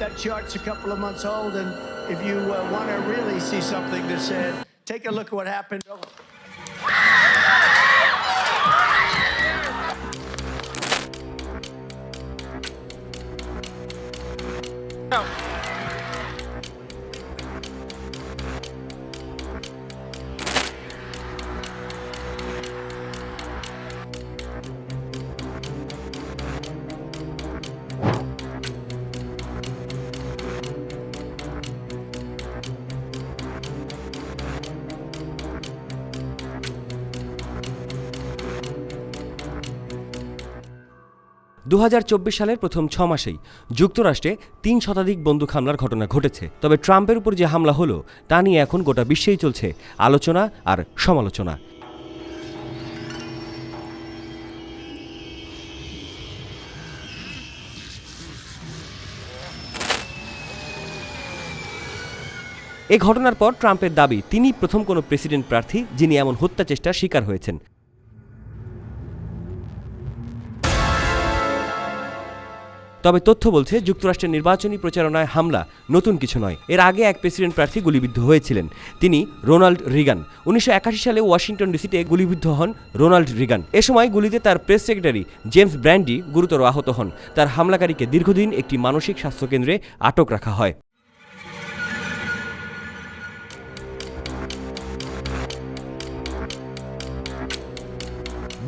That chart's a couple of months old, and if you want to really see something that's said, take a look at what happened. No. 2024 সালের প্রথম 6 মাসেই যুক্তরাষ্ট্রে 3 শতাধিক বন্দুক হামলার ঘটনা ঘটেছে। তবে ট্রাম্পের উপর যে হামলা হলো তা নিয়ে এখন গোটা বিশ্বেই চলছে আলোচনা আর সমালোচনা। এই ঘটনার পর ট্রাম্পের দাবি তিনি প্রথম কোনো প্রেসিডেন্ট প্রার্থী যিনি এমন হত্যা চেষ্টার শিকার হয়েছেন। তবে তথ্য বলছে যুক্তরাষ্ট্রের নির্বাচনী প্রচারণায় হামলা নতুন কিছু নয়। এর আগে এক প্রেসিডেন্ট প্রার্থী গুলিবিদ্ধ হয়েছিলেন, তিনি রোনাল্ড রিগান। 1981 সালে ওয়াশিংটন ডিসিতে গুলিবিদ্ধ হন রোনাল্ড রিগান। এ সময় গুলিতে তার প্রেস সেক্রেটারি জেমস ব্র্যান্ডি গুরুতর আহত হন। তার হামলাকারীকে দীর্ঘদিন একটি মানসিক স্বাস্থ্যকেন্দ্রে আটক রাখা হয়।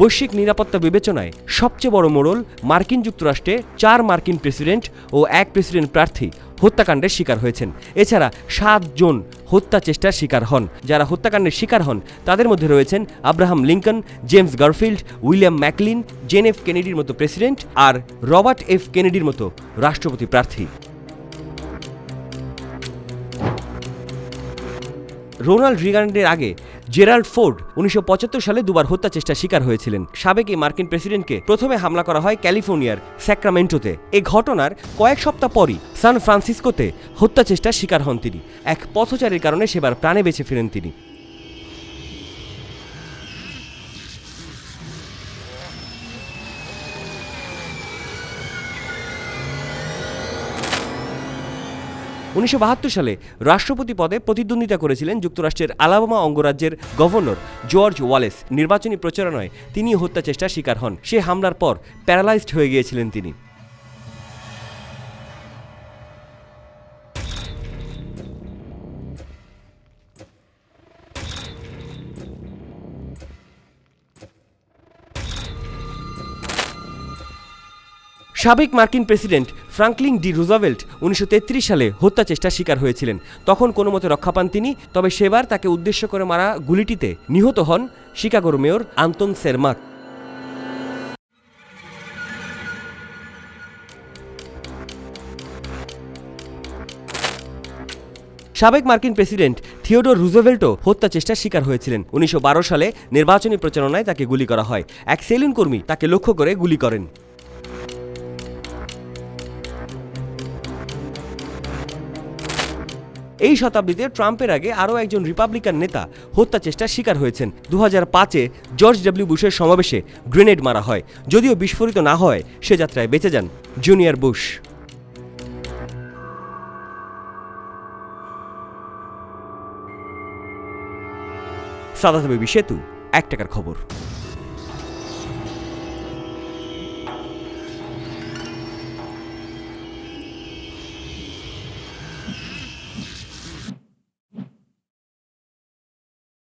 বৈশ্বিক নিরাপত্তা বিবেচনায় সবচেয়ে বড় মোড়ল মার্কিন যুক্তরাষ্ট্রে 4 মার্কিন প্রেসিডেন্ট ও 1 প্রেসিডেন্ট প্রার্থী হত্যাকাণ্ডের শিকার হয়েছেন। এছাড়া 7 জন হত্যা চেষ্টার শিকার হন। যারা হত্যাকাণ্ডের শিকার হন তাদের মধ্যে রয়েছেন Abraham Lincoln, James Garfield, William McKinley, John F কেনেডির মতো প্রেসিডেন্ট আর রবার্ট এফ কেনেডির মতো রাষ্ট্রপতি প্রার্থী। রোনাল্ড রিগানের আগে জেরাল্ড ফোর্ড 1975 সালে দুবার হত্যা চেষ্টার শিকার হয়েছিলেন। সাবেক এই মার্কিন প্রেসিডেন্টকে প্রথমে হামলা করা হয় ক্যালিফোর্নিয়ার স্যাক্রামেন্টোতে। এই ঘটনার কয়েক সপ্তাহ পরই সান ফ্রান্সিসকোতে হত্যা চেষ্টার শিকার হন তিনি। এক পথচারীর কারণে সেবার প্রাণে বেঁচে ফেরেন তিনি। সালে রাষ্ট্রপতি পদে প্রতিদ্বন্দ্বিতা করেছিলেন যুক্তরাষ্ট্রের আলাবামা অঙ্গরাজ্যের গভর্নর জর্জ ওয়ালেস। নির্বাচনী প্রচারণায় তিনি হত্যা চেষ্টার শিকার হন। সে হামলার পর প্যারালাইজড হয়ে গিয়েছিলেন তিনি। সাবেক মার্কিন প্রেসিডেন্ট ফ্রাঙ্কলিন ডি রুজভেল্ট 1933 সালে হত্যা চেষ্টার শিকার হয়েছিলেন। তখন কোনো মতে রক্ষা পান তিনি। তবে সেবার তাকে উদ্দেশ্য করে মারা গুলিটিতে নিহত হন শিকাগোর মেয়র আন্তন সেরমাক। সাবেক মার্কিন প্রেসিডেন্ট থিওডোর রুজভেল্টও হত্যা চেষ্টার শিকার হয়েছিলেন। 1912 সালে নির্বাচনী প্রচারণায় তাকে গুলি করা হয়। এক সেলুন কর্মী তাকে লক্ষ্য করে গুলি করেন। এই শতাব্দীতে ট্রাম্পের আগে আরও একজন রিপাবলিকান নেতা হত্যা চেষ্টার শিকার হয়েছেন। 2005-এ জর্জ ডব্লিউ বুশের সমাবেশে গ্রেনেড মারা হয়। যদিও বিস্ফোরিত না হয় সে যাত্রায় বেঁচে যান জুনিয়র বুশ। সাদাত বেবি সেতু, 1 টাকার খবর।